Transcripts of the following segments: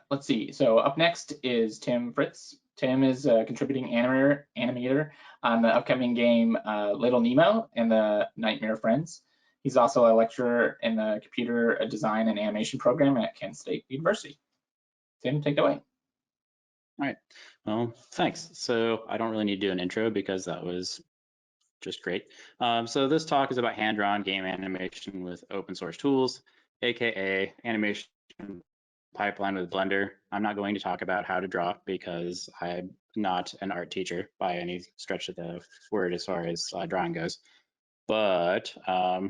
let's see. So up next is Tim Fritz. Tim is a contributing animator on the upcoming game Little Nemo and the Nightmare Fiends. He's also a lecturer in the computer design and animation program at Kent State University. Tim, take it away. All right. Well, thanks. So I don't really need to do an intro because that was just great. So this talk is about hand-drawn game animation with open source tools, aka animation pipeline with Blender. I'm not going to talk about how to draw because I'm not an art teacher by any stretch of the word as far as drawing goes. But how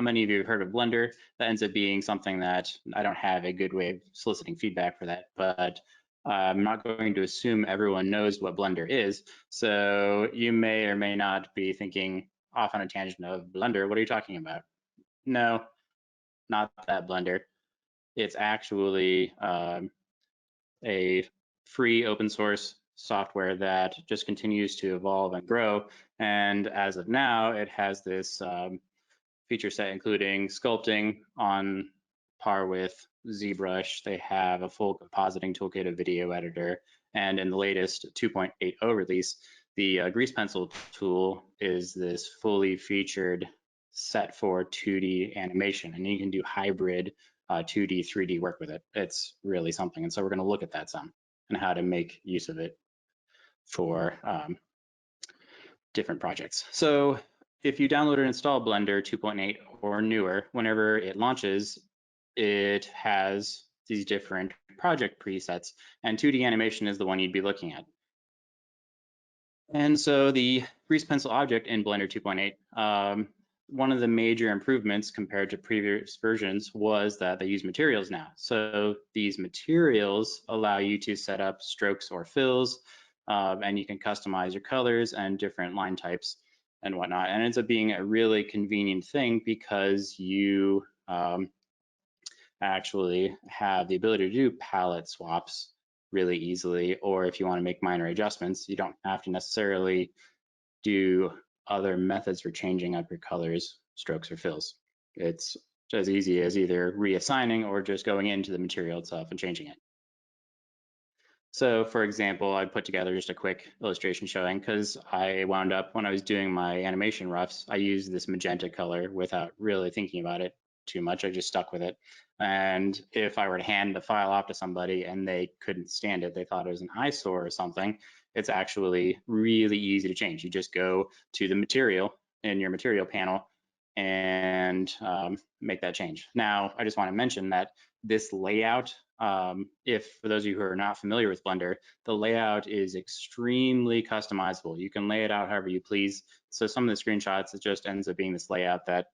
many of you have heard of Blender? That ends up being something that I don't have a good way of soliciting feedback for that, but I'm not going to assume everyone knows what Blender is. So you may or may not be thinking off on a tangent of Blender. What are you talking about? No, not that Blender. It's actually a free open source software that just continues to evolve and grow. And as of now, it has this feature set including sculpting on par with ZBrush. They have a full compositing toolkit, a video editor, and in the latest 2.80 release, the grease pencil tool is this fully featured set for 2D animation, and you can do hybrid 2D, 3D work with it. It's really something, and so we're going to look at that some and how to make use of it for different projects. So if you download and install Blender 2.8 or newer, whenever it launches, it has these different project presets, and 2D animation is the one you'd be looking at. And so the grease pencil object in Blender 2.8, one of the major improvements compared to previous versions was that they use materials now. So these materials allow you to set up strokes or fills, and you can customize your colors and different line types and whatnot. And it ends up being a really convenient thing because you actually have the ability to do palette swaps really easily, or if you want to make minor adjustments, you don't have to necessarily do other methods for changing up your colors, strokes, or fills. It's as easy as either reassigning or just going into the material itself and changing it. So for example, I put together just a quick illustration showing, because I wound up, when I was doing my animation roughs, I used this magenta color without really thinking about it too much. I just stuck with it. And if I were to hand the file off to somebody and they couldn't stand it, they thought it was an eyesore or something, it's actually really easy to change. You just go to the material in your material panel and make that change. Now, I just want to mention that this layout, if for those of you who are not familiar with Blender, the layout is extremely customizable. You can lay it out however you please. So some of the screenshots, it just ends up being this layout that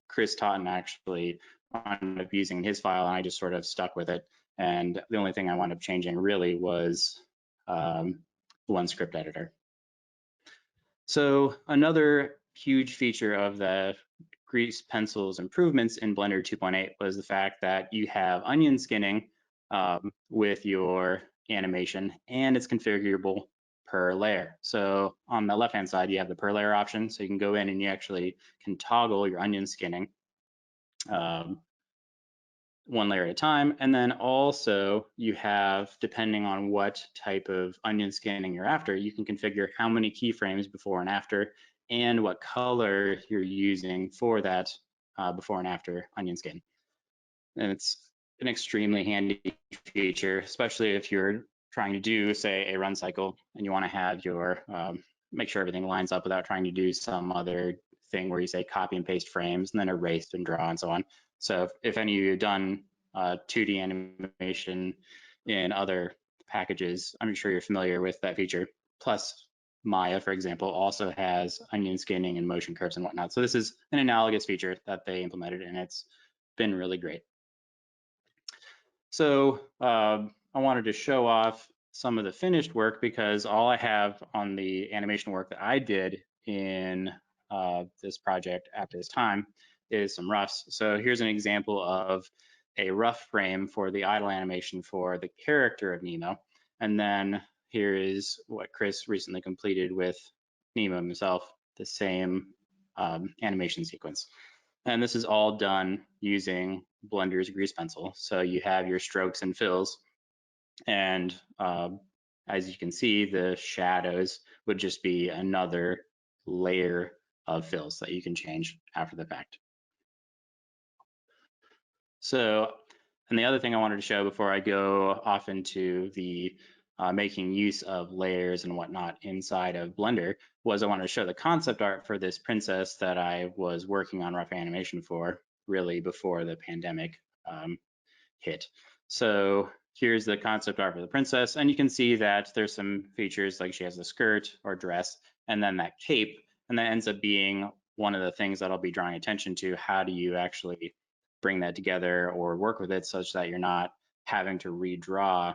Chris Totten actually wound up using in his file, and I just sort of stuck with it. And the only thing I wound up changing really was one script editor. So another huge feature of the grease pencils improvements in Blender 2.8 was the fact that you have onion skinning with your animation, and it's configurable per layer. So on the left hand side, you have the per layer option, so you can go in and you actually can toggle your onion skinning one layer at a time. And then also you have, depending on what type of onion skinning you're after, you can configure how many keyframes before and after and what color you're using for that before and after onion skin. And it's an extremely handy feature, especially if you're trying to do, say, a run cycle and you want to have your, make sure everything lines up without trying to do some other thing where you say copy and paste frames and then erase and draw and so on. So if any of you have done 2D animation in other packages, I'm sure you're familiar with that feature. Plus Maya, for example, also has onion skinning and motion curves and whatnot. So this is an analogous feature that they implemented, and it's been really great. So I wanted to show off some of the finished work because all I have on the animation work that I did in this project at this time is some roughs. So here's an example of a rough frame for the idle animation for the character of Nemo. And then here is what Chris recently completed with Nemo himself, the same animation sequence. And this is all done using Blender's grease pencil. So you have your strokes and fills, and as you can see, the shadows would just be another layer of fills that you can change after the fact. So, and the other thing I wanted to show before I go off into the making use of layers and whatnot inside of Blender was I wanted to show the concept art for this princess that I was working on rough animation for really before the pandemic hit. So here's the concept art for the princess, and you can see that there's some features like she has a skirt or dress and then that cape, and that ends up being one of the things that I'll be drawing attention to. How do you actually bring that together or work with it such that you're not having to redraw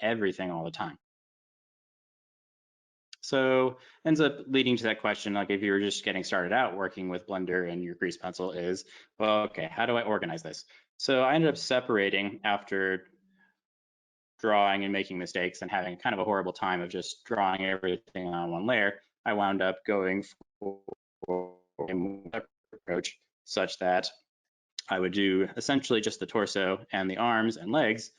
everything all the time? So ends up leading to that question, like if you were just getting started out working with Blender and your grease pencil is, well, okay, how do I organize this? So I ended up separating after drawing and making mistakes and having kind of a horrible time of just drawing everything on one layer. I wound up going for a separate approach such that I would do essentially just the torso and the arms and legs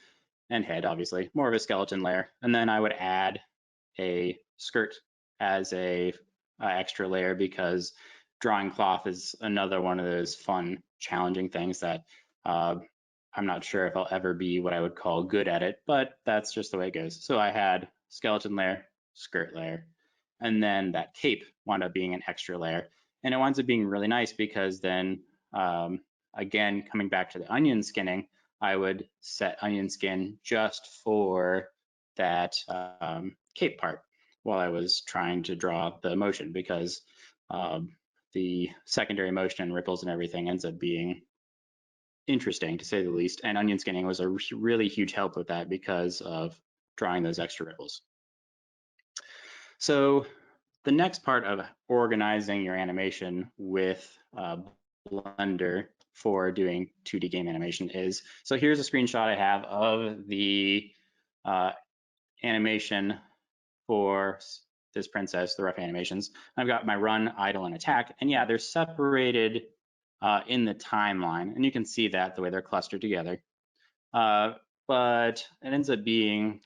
and head, obviously, more of a skeleton layer. And then I would add a skirt as a extra layer because drawing cloth is another one of those fun, challenging things that I'm not sure if I'll ever be what I would call good at it, but that's just the way it goes. So I had skeleton layer, skirt layer, and then that cape wound up being an extra layer. And it winds up being really nice because then, again, coming back to the onion skinning, I would set onion skin just for that cape part while I was trying to draw the motion, because the secondary motion and ripples and everything ends up being interesting to say the least. And onion skinning was a really huge help with that because of drawing those extra ripples. So the next part of organizing your animation with Blender for doing 2D game animation is, so here's a screenshot I have of the animation for this princess, the rough animations. I've got my run, idle, and attack, and yeah, they're separated in the timeline, and you can see that the way they're clustered together. But it ends up being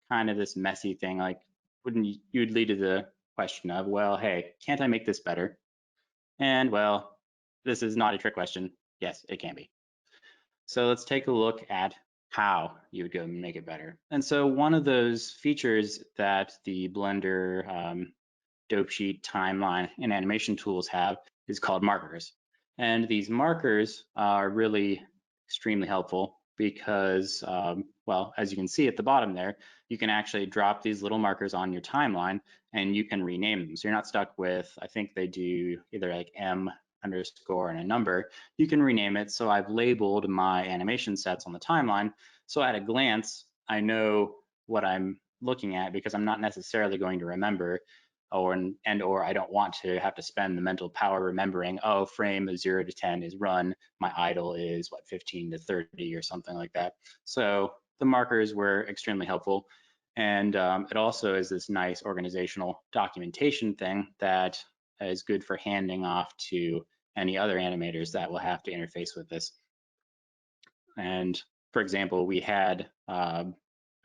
kind of this messy thing. Like, wouldn't you'd lead to the question of, well, hey, can't I make this better? And well, this is not a trick question. Yes, it can be. So let's take a look at how you would go and make it better. And so one of those features that the Blender dope sheet, timeline, and animation tools have is called markers. And these markers are really extremely helpful because, well, as you can see at the bottom there, you can actually drop these little markers on your timeline and you can rename them. So you're not stuck with, I think they do either like M underscore and a number. You can rename it. So I've labeled my animation sets on the timeline. So at a glance, I know what I'm looking at because I'm not necessarily going to remember or I don't want to have to spend the mental power remembering, oh, frame 0 to 10 is run, my idle is what, 15 to 30 or something like that. So the markers were extremely helpful. And it also is this nice organizational documentation thing that is good for handing off to any other animators that will have to interface with this. And for example, we had a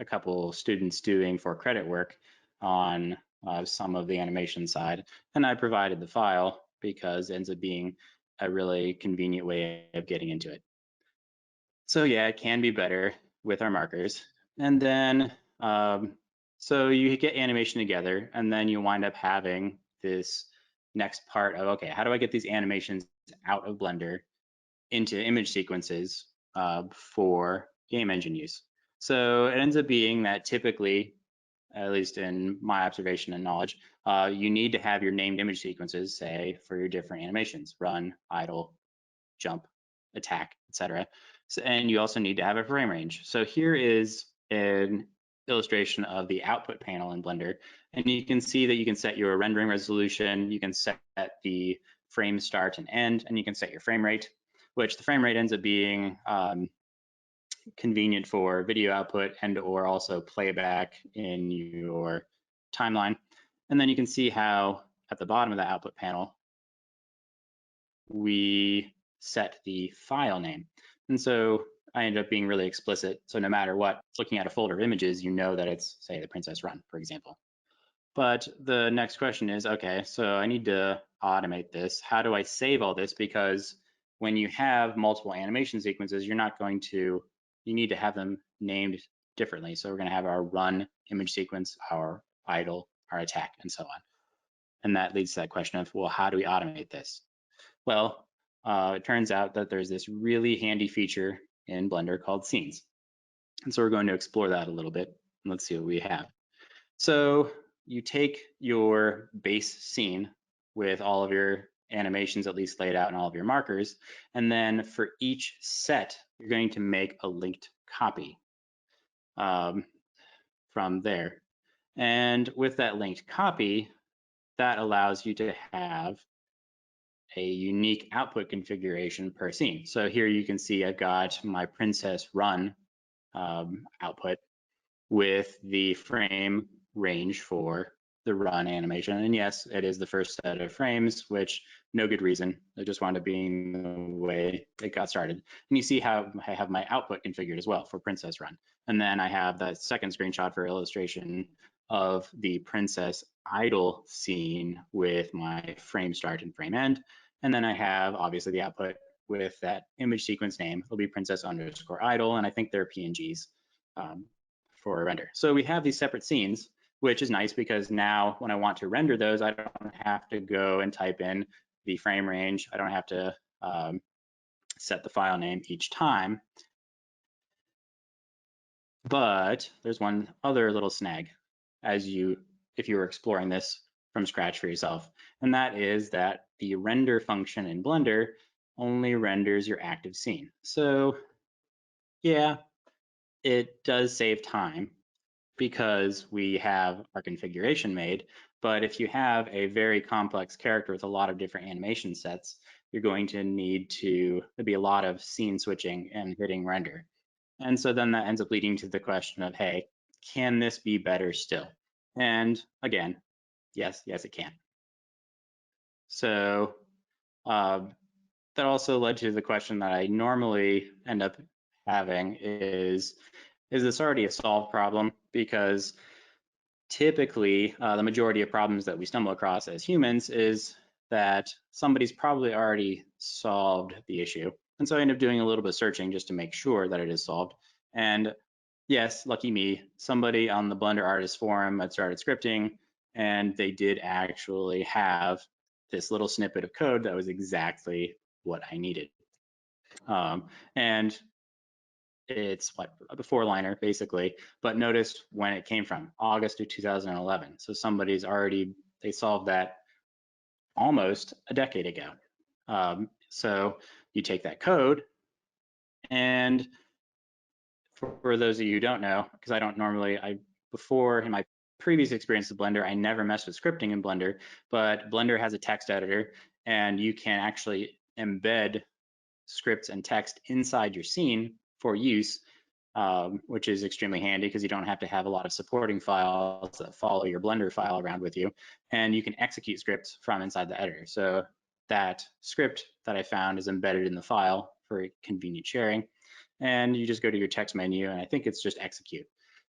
couple students doing for credit work on some of the animation side, and I provided the file because it ends up being a really convenient way of getting into it. So yeah, it can be better with our markers. And then, so you get animation together, and then you wind up having this next part of, okay, how do I get these animations out of Blender into image sequences for game engine use? So it ends up being that typically, at least in my observation and knowledge, you need to have your named image sequences, say, for your different animations, run, idle, jump, attack, etc. So, and you also need to have a frame range. So here is an illustration of the output panel in Blender, and you can see that you can set your rendering resolution, you can set the frame start and end, and you can set your frame rate, which the frame rate ends up being convenient for video output and or also playback in your timeline. And then you can see how at the bottom of the output panel, we set the file name, And so I ended up being really explicit. So no matter what, looking at a folder of images, you know that it's, say, the Princess Run, for example. But the next question is, okay, so I need to automate this. How do I save all this? Because when you have multiple animation sequences, you're not going to, you need to have them named differently. So we're going to have our run image sequence, our idle, our attack, and so on. And that leads to that question of, well, how do we automate this? Well, it turns out that there's this really handy feature in Blender called scenes. And so we're going to explore that a little bit. Let's see what we have. So you take your base scene with all of your animations at least laid out and all of your markers, and then for each set, you're going to make a linked copy from there. And with that linked copy, that allows you to have a unique output configuration per scene. So here you can see I've got my Princess Run output with the frame range for the run animation. And yes, it is the first set of frames, which no good reason. It just wound up being the way it got started. And you see how I have my output configured as well for Princess Run. And then I have that second screenshot for illustration of the Princess Idle scene with my frame start and frame end. And then I have obviously the output with that image sequence name. It'll be princess_idle, and I think they're PNGs for render. So we have these separate scenes, which is nice because now when I want to render those, I don't have to go and type in the frame range. I don't have to set the file name each time. But there's one other little snag if you were exploring this from scratch for yourself, and that is that the render function in Blender only renders your active scene. So yeah, it does save time because we have our configuration made, but if you have a very complex character with a lot of different animation sets, you're going to need to, there'll be a lot of scene switching and hitting render. And so then that ends up leading to the question of, hey, can this be better still? And again, yes, it can. So that also led to the question that I normally end up having is this already a solved problem? Because typically the majority of problems that we stumble across as humans is that somebody's probably already solved the issue. And so I end up doing a little bit of searching just to make sure that it is solved. And yes, lucky me, somebody on the Blender Artist Forum had started scripting, and they did actually have this little snippet of code that was exactly what I needed. And it's what, a four-liner basically, but notice when it came from, August of 2011. So somebody's already, they solved that almost a decade ago. So you take that code, and for those of you who don't know, because I don't normally, before in my previous experience with Blender, I never messed with scripting in Blender, but Blender has a text editor, and you can actually embed scripts and text inside your scene for use, which is extremely handy because you don't have to have a lot of supporting files that follow your Blender file around with you, and you can execute scripts from inside the editor. So that script that I found is embedded in the file for convenient sharing, and you just go to your text menu, and I think it's just execute.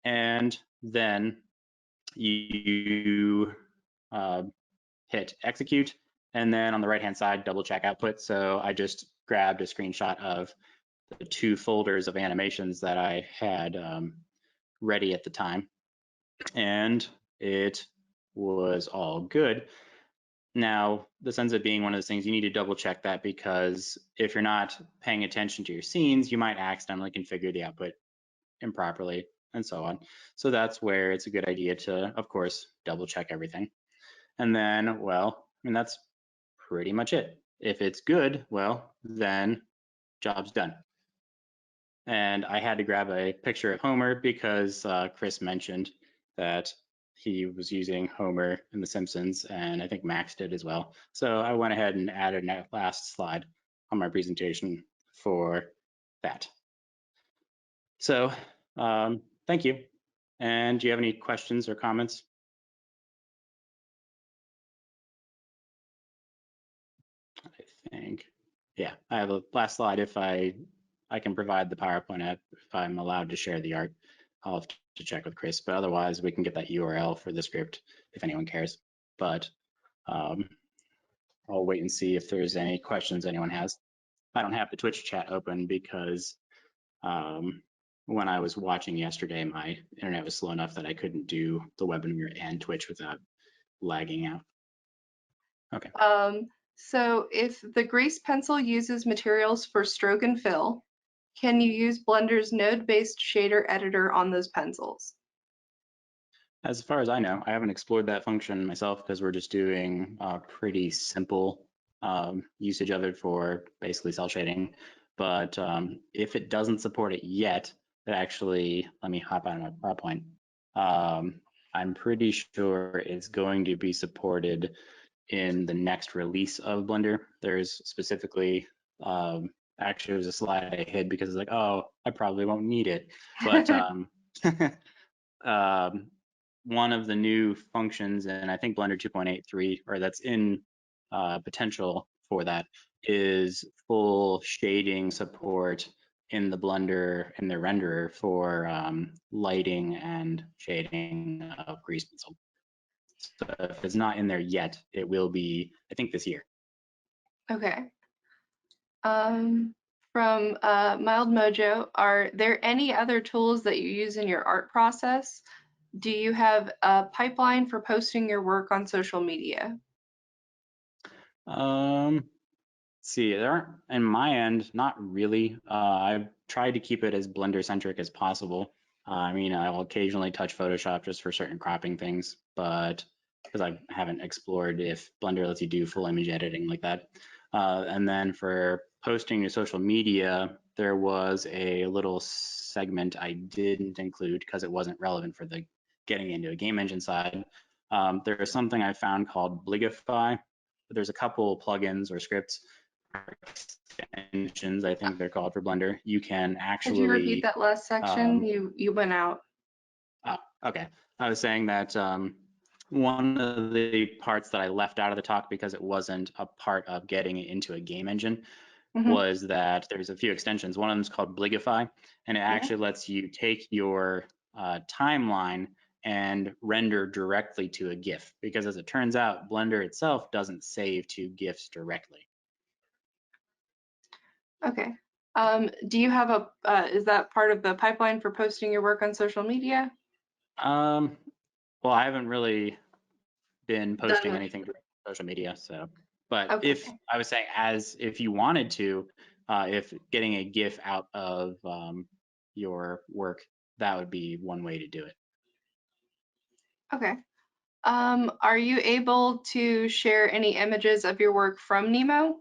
And then you hit execute, and then on the right-hand side, double check output. So I just grabbed a screenshot of the two folders of animations that I had ready at the time, and it was all good. Now, this ends up being one of those things you need to double check that, because if you're not paying attention to your scenes, you might accidentally configure the output improperly and so on. So that's where it's a good idea to, of course, double check everything. And then, well, I mean, that's pretty much it. If it's good, well, then job's done. And I had to grab a picture of Homer because Chris mentioned that he was using Homer in The Simpsons, and I think Max did as well. So I went ahead and added that last slide on my presentation for that. So thank you. And do you have any questions or comments? I think, yeah, I have a last slide if I I can provide the PowerPoint app if I'm allowed to share the art. I'll have to check with Chris, but otherwise we can get that URL for the script if anyone cares. But I'll wait and see if there's any questions anyone has. I don't have the Twitch chat open because when I was watching yesterday, my internet was slow enough that I couldn't do the webinar and Twitch without lagging out. Okay. So if the grease pencil uses materials for stroke and fill, can you use Blender's node-based shader editor on those pencils? As far as I know, I haven't explored that function myself because we're just doing pretty simple usage of it for basically cell shading. But if it doesn't support it yet, it actually, let me hop out of my PowerPoint. I'm pretty sure it's going to be supported in the next release of Blender. There's specifically, actually, there's a slide I hid because it's like, oh, I probably won't need it. But one of the new functions, and I think Blender 2.83, or that's in potential for that, is full shading support in the Blender, in the renderer for lighting and shading of grease pencil. So if it's not in there yet, it will be, I think, this year. Okay. From Mild Mojo, are there any other tools that you use in your art process? Do you have a pipeline for posting your work on social media? Let's see, there aren't, in my end, not really. I've tried to keep it as Blender centric as possible. I mean, I'll occasionally touch Photoshop just for certain cropping things, but because I haven't explored if Blender lets you do full image editing like that. And then for posting to social media, there was a little segment I didn't include because it wasn't relevant for the getting into a game engine side. There is something I found called Bligify. There's a couple plugins or scripts, extensions, I think they're called, for Blender. You can actually. Could you repeat that last section? You went out. Okay, I was saying that one of the parts that I left out of the talk because it wasn't a part of getting it into a game engine was that there's a few extensions. One of them is called Bligify, and it actually lets you take your timeline and render directly to a GIF, because as it turns out, Blender itself doesn't save to GIFs directly. Okay. Do you have is that part of the pipeline for posting your work on social media? Well, I haven't really been posting anything to social media, so, but if I was saying, as if you wanted to, if getting a GIF out of your work, that would be one way to do it. Okay. Are you able to share any images of your work from Nemo?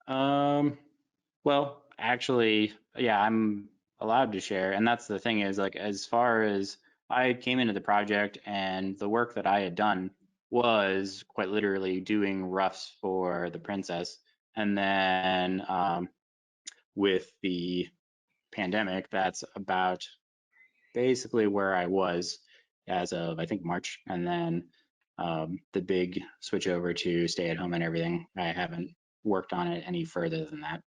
Well, actually, yeah, I'm allowed to share, and that's the thing is, like, as far as I came into the project and the work that I had done was quite literally doing roughs for the princess, and then with the pandemic, that's about basically where I was as of, I think, March, and then the big switch over to stay at home and everything, I haven't worked on it any further than that.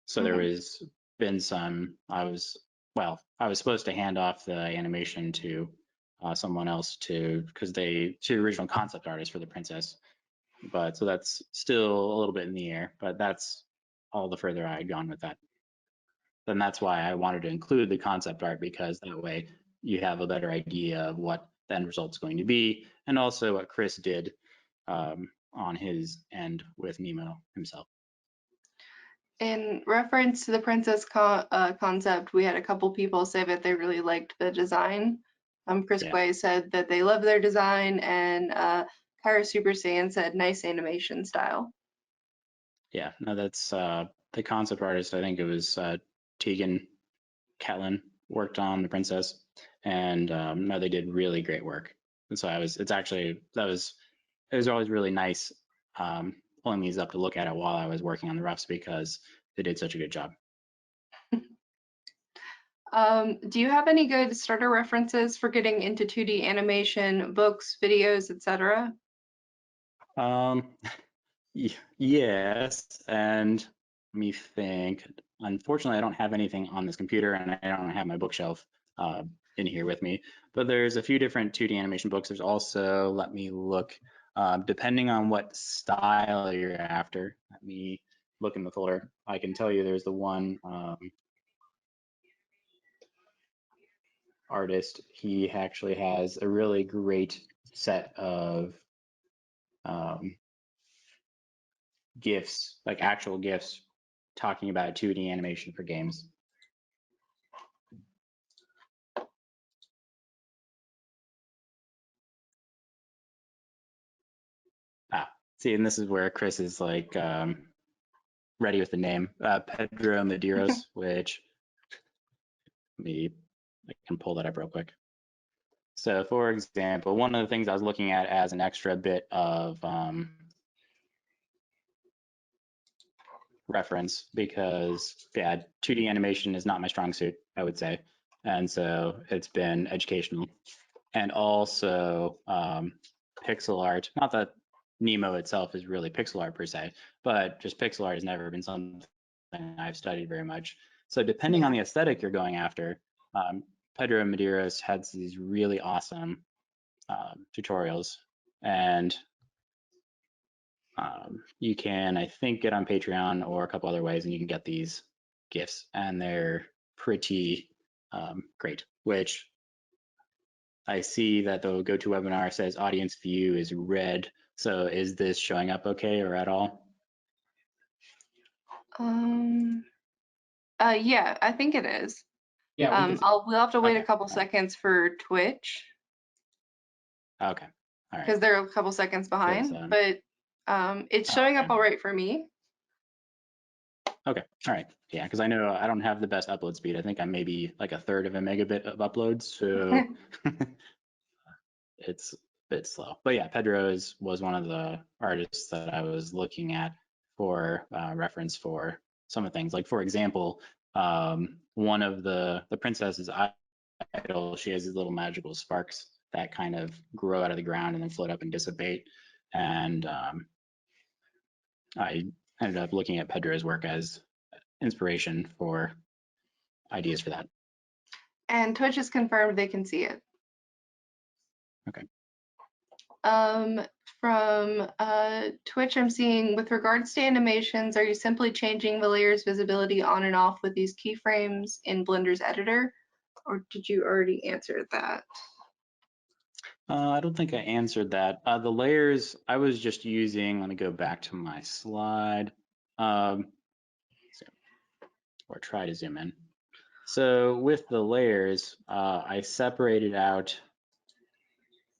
So there was been some, I was supposed to hand off the animation to someone else because to the original concept artist for the princess. But so that's still a little bit in the air, but that's all the further I had gone with that. Then that's why I wanted to include the concept art, because that way you have a better idea of what the end result's going to be, and also what Chris did on his end with Nemo himself. In reference to the princess concept, we had a couple people say that they really liked the design. Chris Quay said that they love their design, and Kyra Super Saiyan said nice animation style. Yeah, no, that's the concept artist. I think it was Tegan Catlin worked on the princess, and no, they did really great work. And so it was always really nice pulling these up to look at it while I was working on the roughs, because they did such a good job. Do you have any good starter references for getting into 2D animation, books, videos, etc.? Yes, and let me think. unfortunately, I don't have anything on this computer, and I don't have my bookshelf in here with me. But there's a few different 2D animation books. There's also, let me look, depending on what style you're after. Let me look in the folder. I can tell you there's the one artist. He actually has a really great set of GIFs, like actual GIFs, talking about 2D animation for games. See, and this is where Chris is like ready with the name, Pedro Medeiros, which I can pull that up real quick. So for example, one of the things I was looking at as an extra bit of reference, because yeah, 2D animation is not my strong suit, I would say. And so it's been educational. And also pixel art, not that Nemo itself is really pixel art per se, but just pixel art has never been something I've studied very much. So depending on the aesthetic you're going after, Pedro Medeiros has these really awesome tutorials, and you can, I think, get on Patreon or a couple other ways, and you can get these GIFs, and they're pretty great, which I see that the GoToWebinar says audience view is red. So is this showing up okay or at all? Yeah, I think it is. Yeah, we'll have to wait Okay, a couple all right. seconds for Twitch Okay, all right. because they're a couple seconds behind, but it's showing up all right for me. Okay, all right. Yeah, because I know I don't have the best upload speed. I think I'm maybe like a third of a megabit of uploads, so it's a bit slow. But yeah, Pedro was one of the artists that I was looking at for reference for some of the things. Like for example, one of the princess's idol, she has these little magical sparks that kind of grow out of the ground and then float up and dissipate. And I ended up looking at Pedro's work as inspiration for ideas for that. And Twitch has confirmed they can see it. Okay. From Twitch, I'm seeing with regards to animations, are you simply changing the layer's visibility on and off with these keyframes in Blender's editor? Or did you already answer that? I don't think I answered that. The layers, I was just using, let me go back to my slide, or try to zoom in. So with the layers, I separated out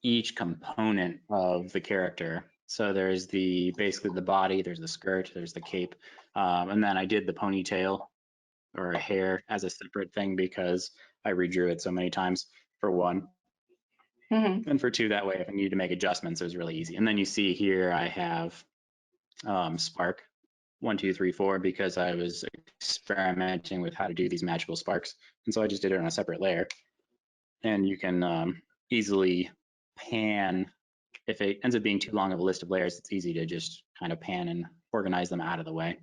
each component of the character. So there's basically the body, there's the skirt, there's the cape, and then I did the ponytail or a hair as a separate thing because I redrew it so many times, for one. And for two, that way, if I needed to make adjustments, it was really easy. And then you see here, I have spark 1, 2, 3, 4 because I was experimenting with how to do these magical sparks. And so I just did it on a separate layer. And you can easily pan. If it ends up being too long of a list of layers, it's easy to just kind of pan and organize them out of the way.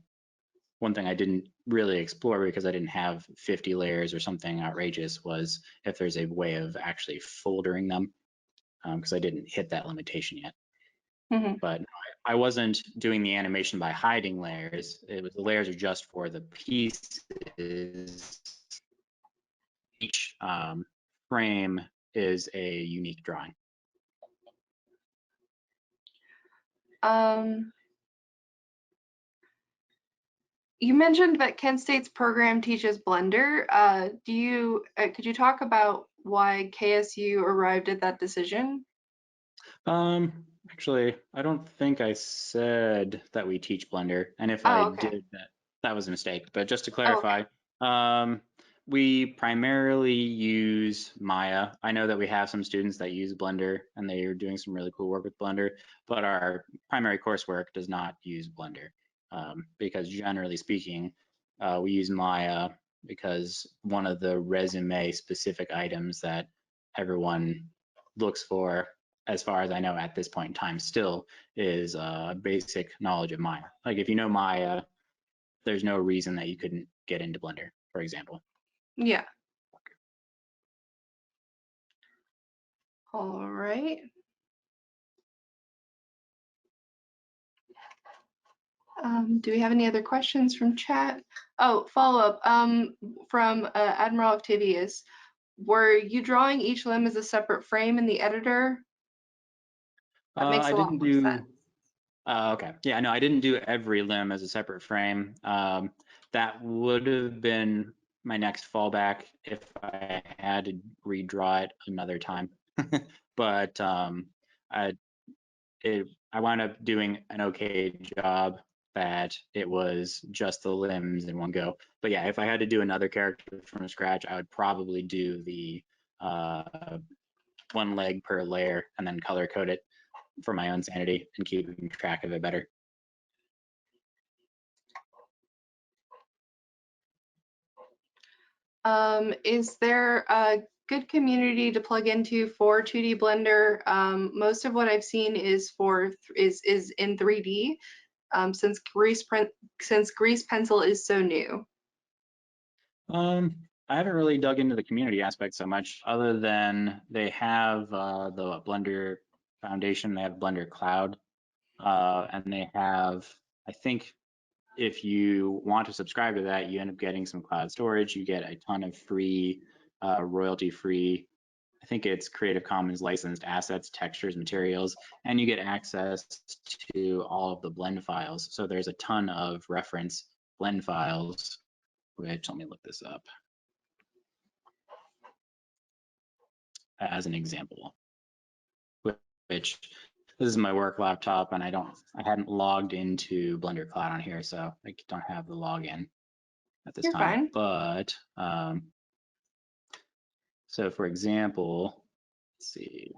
One thing I didn't really explore because I didn't have 50 layers or something outrageous was if there's a way of actually foldering them, because I didn't hit that limitation yet. But I wasn't doing the animation by hiding layers. It was the layers are just for the pieces. Each frame is a unique drawing. You mentioned that Kent State's program teaches Blender. Could you talk about why KSU arrived at that decision? Actually, I don't think I said that we teach Blender, and if I did, that was a mistake. But just to clarify, we primarily use Maya. I know that we have some students that use Blender, and they are doing some really cool work with Blender, but our primary coursework does not use Blender, because generally speaking, we use Maya because one of the resume specific items that everyone looks for, as far as I know at this point in time, still is basic knowledge of Maya. Like if you know Maya, there's no reason that you couldn't get into Blender, for example. Yeah. All right. Do we have any other questions from chat? Oh, follow up from Admiral Octavius. Were you drawing each limb as a separate frame in the editor? That makes a lot more sense. Okay, yeah, no, I didn't do every limb as a separate frame. That would have been my next fallback if I had to redraw it another time. But I wound up doing an okay job that it was just the limbs in one go. But yeah, if I had to do another character from scratch, I would probably do the one leg per layer and then color code it for my own sanity and keeping track of it better. Is there a good community to plug into for 2D Blender? Most of what I've seen is in 3D, since Grease Pencil is so new. I haven't really dug into the community aspect so much, other than they have the Blender Foundation, they have Blender Cloud, and they have, I think, if you want to subscribe to that, you end up getting some cloud storage. You get a ton of free, royalty-free, I think it's Creative Commons licensed assets, textures, materials, and you get access to all of the blend files. So there's a ton of reference blend files, which, let me look this up as an example, which this is my work laptop, and I hadn't logged into Blender Cloud on here, so I don't have the login at this You're time. fine. But so for example, let's see,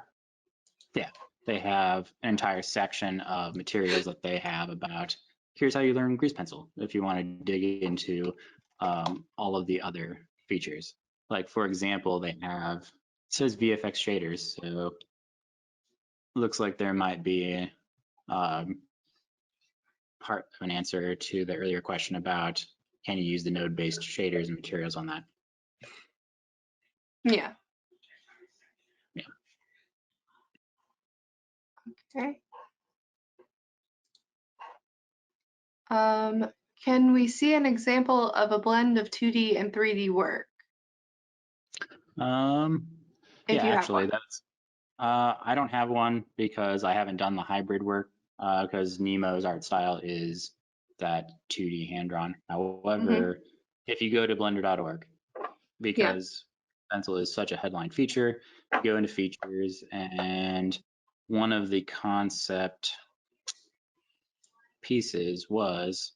yeah, they have an entire section of materials that they have about, here's how you learn Grease Pencil, if you want to dig into all of the other features. Like, for example, they have, it says VFX shaders, so looks like there might be part of an answer to the earlier question about can you use the node-based shaders and materials on that. Yeah. Yeah. Okay. Can we see an example of a blend of 2D and 3D work? If Yeah, you actually, have one. that's I don't have one because I haven't done the hybrid work because Nemo's art style is that 2D hand-drawn. However, if you go to blender.org, because pencil is such a headline feature, you go into features, and one of the concept pieces was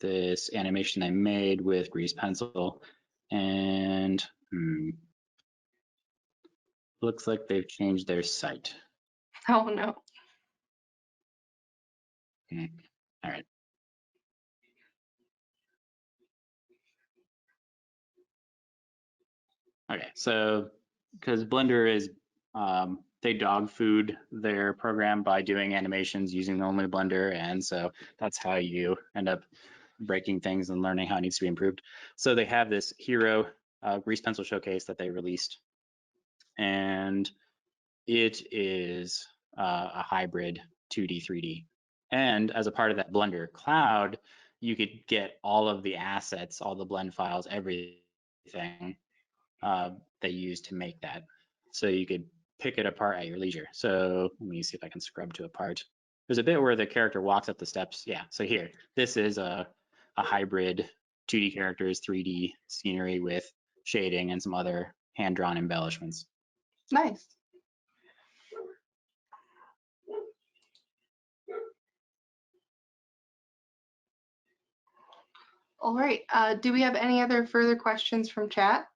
this animation they made with Grease Pencil, and looks like they've changed their site. Oh no. All right. Okay, so because Blender is, they dog food their program by doing animations using only Blender, and so that's how you end up breaking things and learning how it needs to be improved. So they have this hero Grease Pencil showcase that they released, and it is a hybrid 2D, 3D. And as a part of that Blender cloud, you could get all of the assets, all the blend files, everything they use to make that. So you could pick it apart at your leisure. So let me see if I can scrub to a part. There's a bit where the character walks up the steps. Yeah, so here, this is a hybrid 2D characters, 3D scenery with shading and some other hand-drawn embellishments. Nice. All right. Do we have any other further questions from chat?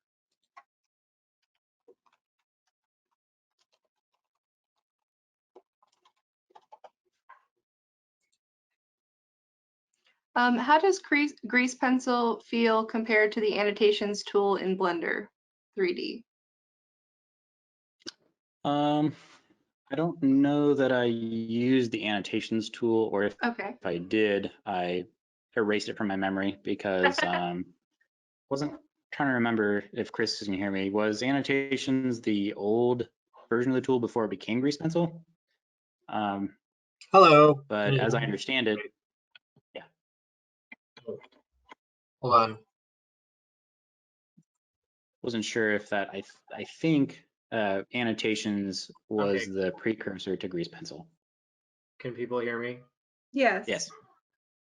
How does Grease Pencil feel compared to the annotations tool in Blender 3D? I don't know that I used the annotations tool, or if Okay. I did, I erased it from my memory because wasn't trying to remember if Chris can hear me. Was annotations the old version of the tool before it became Grease Pencil? Hello. But as I understand it, yeah. Hold on. Wasn't sure if that, I think annotations was Okay. the precursor to Grease Pencil. Can people hear me? Yes. Yes.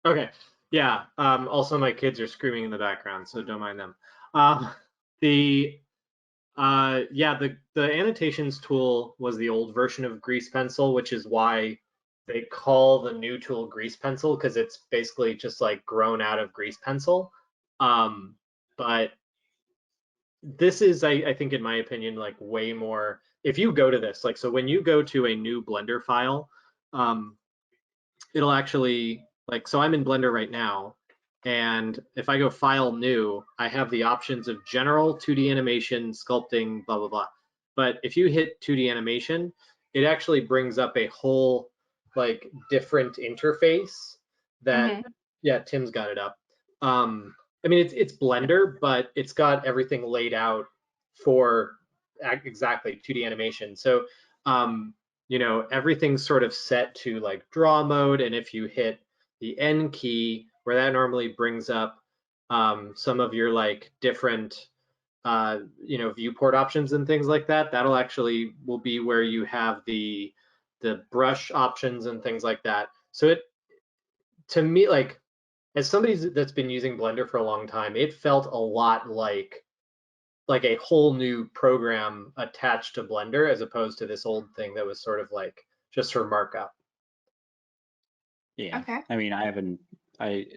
Okay. Yeah. Also, my kids are screaming in the background, so don't mind them. Yeah, the annotations tool was the old version of Grease Pencil, which is why they call the new tool Grease Pencil, because it's basically just like grown out of Grease Pencil. But this is, I think, in my opinion, like way more. If you go to this, like, so when you go to a new Blender file, it'll actually, like, so I'm in Blender right now, and if I go File New, I have the options of General, 2D Animation, Sculpting, blah, blah, blah. But if you hit 2D Animation, it actually brings up a whole, like, different interface that, yeah, Tim's got it up. I mean, it's Blender, but it's got everything laid out for exactly 2D animation. So, you know, everything's sort of set to like draw mode. And if you hit the N key, where that normally brings up some of your like different, you know, viewport options and things like that, that'll actually will be where you have the brush options and things like that. So it, to me, like, as somebody that's been using Blender for a long time, it felt a lot like a whole new program attached to Blender, as opposed to this old thing that was sort of like just for markup. Yeah. Okay. I mean,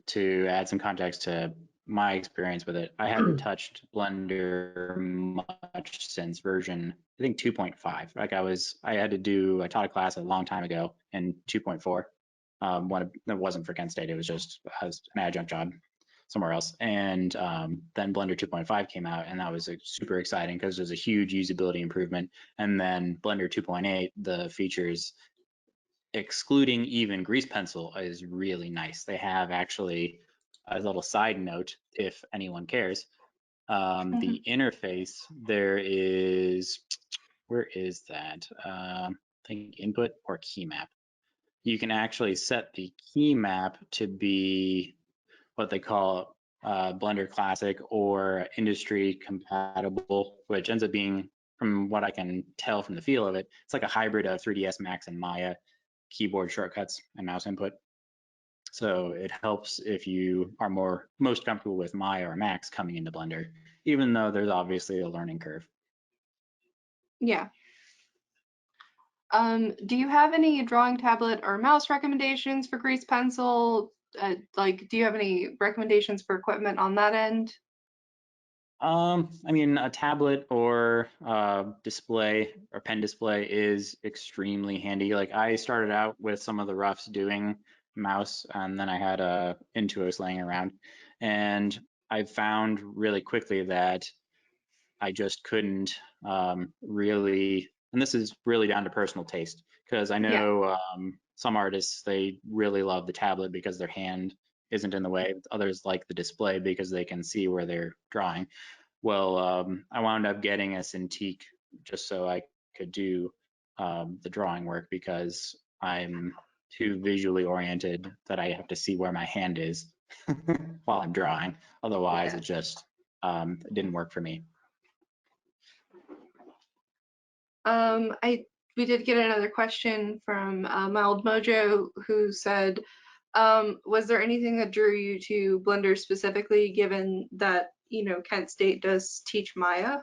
to add some context to my experience with it, I haven't touched Blender much since version, I think 2.5. Like I taught a class a long time ago in 2.4. It wasn't for Kent State, it was just as an adjunct job somewhere else. And then Blender 2.5 came out, and that was super exciting because there's a huge usability improvement. And then Blender 2.8, the features, excluding even Grease Pencil, is really nice. They have actually a little side note, if anyone cares. The interface, there is, where is that? I think input or key map. You can actually set the key map to be what they call Blender Classic or industry compatible, which ends up being, from what I can tell from the feel of it, it's like a hybrid of 3ds Max and Maya keyboard shortcuts and mouse input. So it helps if you are most comfortable with Maya or Max coming into Blender, even though there's obviously a learning curve. Yeah. Do you have any drawing tablet or mouse recommendations for Grease Pencil? Like, do you have any recommendations for equipment on that end? I mean, a tablet or display or pen display is extremely handy. Like I started out with some of the roughs doing mouse, and then I had a Intuos laying around, and I found really quickly that I just couldn't really, and this is really down to personal taste, because I know some artists, they really love the tablet because their hand isn't in the way. Others like the display because they can see where they're drawing. Well, I wound up getting a Cintiq just so I could do the drawing work, because I'm too visually oriented that I have to see where my hand is while I'm drawing. Otherwise, it just didn't work for me. We did get another question from Mild Mojo, who said, was there anything that drew you to Blender specifically, given that, you know, Kent State does teach Maya?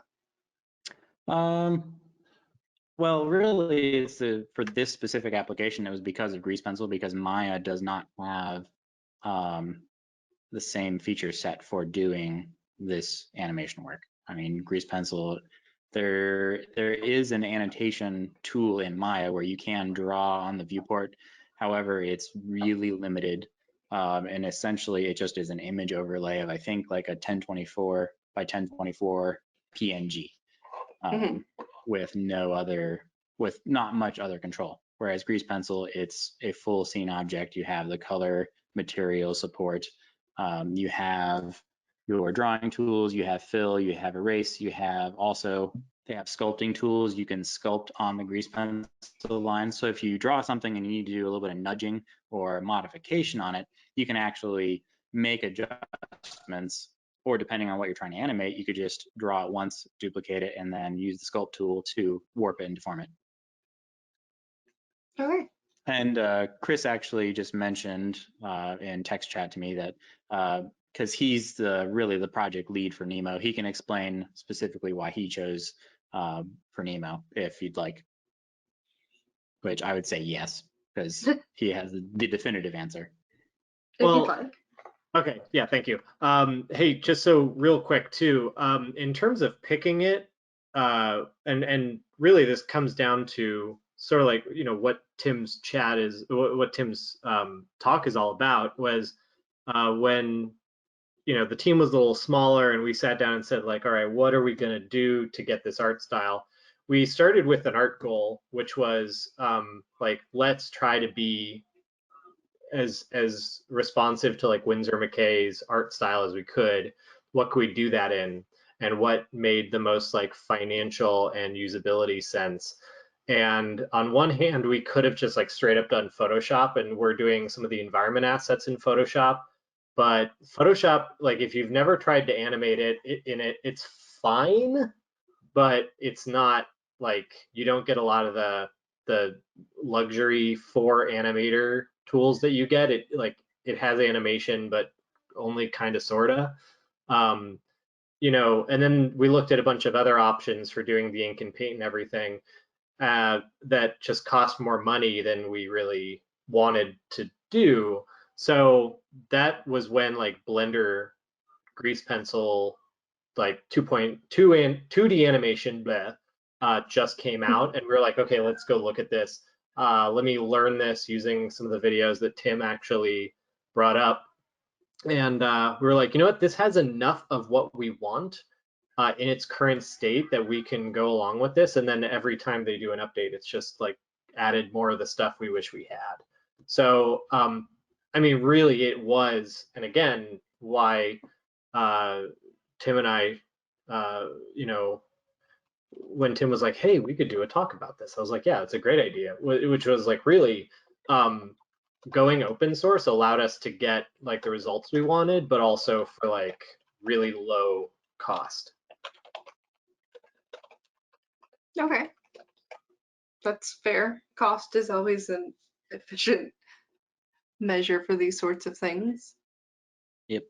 Well, really, it's for this specific application, it was because of Grease Pencil, because Maya does not have the same feature set for doing this animation work. I mean, Grease Pencil, there is an annotation tool in Maya where you can draw on the viewport. However, it's really limited, and essentially it just is an image overlay of, I think, like a 1024 by 1024 PNG, with not much other control. Whereas Grease Pencil, it's a full scene object. You have the color, material support, You have your drawing tools, you have fill, you have erase, you have also, they have sculpting tools. You can sculpt on the grease pencil line. So if you draw something and you need to do a little bit of nudging or modification on it, you can actually make adjustments, or depending on what you're trying to animate, you could just draw it once, duplicate it, and then use the sculpt tool to warp it and deform it. Okay. And Chris actually just mentioned in text chat to me that because he's really the project lead for Nemo, he can explain specifically why he chose for Nemo if you'd like, which I would say yes, because he has the definitive answer. It'd Well, be fun. Okay, yeah, thank you. Hey, just so real quick too, in terms of picking it, and really this comes down to sort of like, you know, what Tim's chat is, what Tim's talk is all about was when, you know, the team was a little smaller and we sat down and said like, all right, what are we gonna do to get this art style? We started with an art goal, which was like, let's try to be as responsive to like Winsor McKay's art style as we could. What could we do that in, and what made the most like financial and usability sense? And on one hand, we could have just like straight up done Photoshop, and we're doing some of the environment assets in Photoshop. But Photoshop, like if you've never tried to animate it's fine, but it's not like, you don't get a lot of the luxury for animator tools that you get. It has animation, but only kind of sorta. You know, and then we looked at a bunch of other options for doing the ink and paint and everything that just cost more money than we really wanted to do. So that was when like Blender grease pencil, like 2.2 and 2D animation just came out, and we were like, okay, let's go look at this. Let me learn this using some of the videos that Tim actually brought up. And we were like, you know what, this has enough of what we want in its current state that we can go along with this. And then every time they do an update, it's just like added more of the stuff we wish we had. So, I mean, really it was, and again, why Tim and I, you know, when Tim was like, hey, we could do a talk about this, I was like, yeah, it's a great idea, which was like really going open source allowed us to get like the results we wanted, but also for like really low cost. Okay. That's fair. Cost is always an efficient measure for these sorts of things. Yep.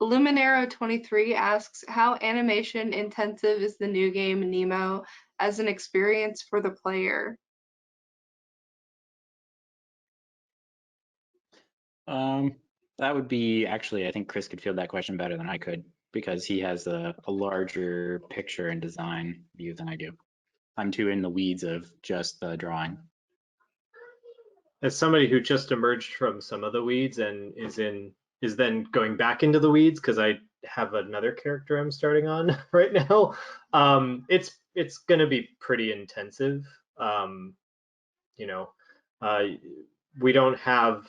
Luminero23 asks, how animation intensive is the new game Nemo as an experience for the player? That would be actually, I think Chris could field that question better than I could, because he has a larger picture and design view than I do. I'm too in the weeds of just the drawing. As somebody who just emerged from some of the weeds and is then going back into the weeds because I have another character I'm starting on right now, it's going to be pretty intensive. You know, we don't have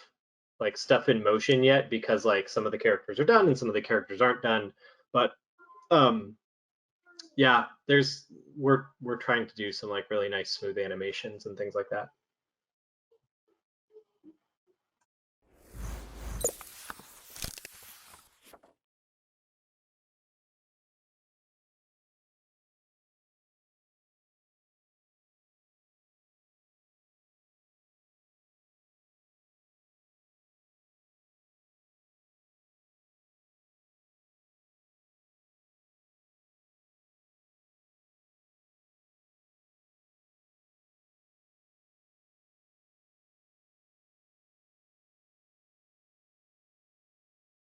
like stuff in motion yet because like some of the characters are done and some of the characters aren't done, but yeah, we're trying to do some like really nice smooth animations and things like that.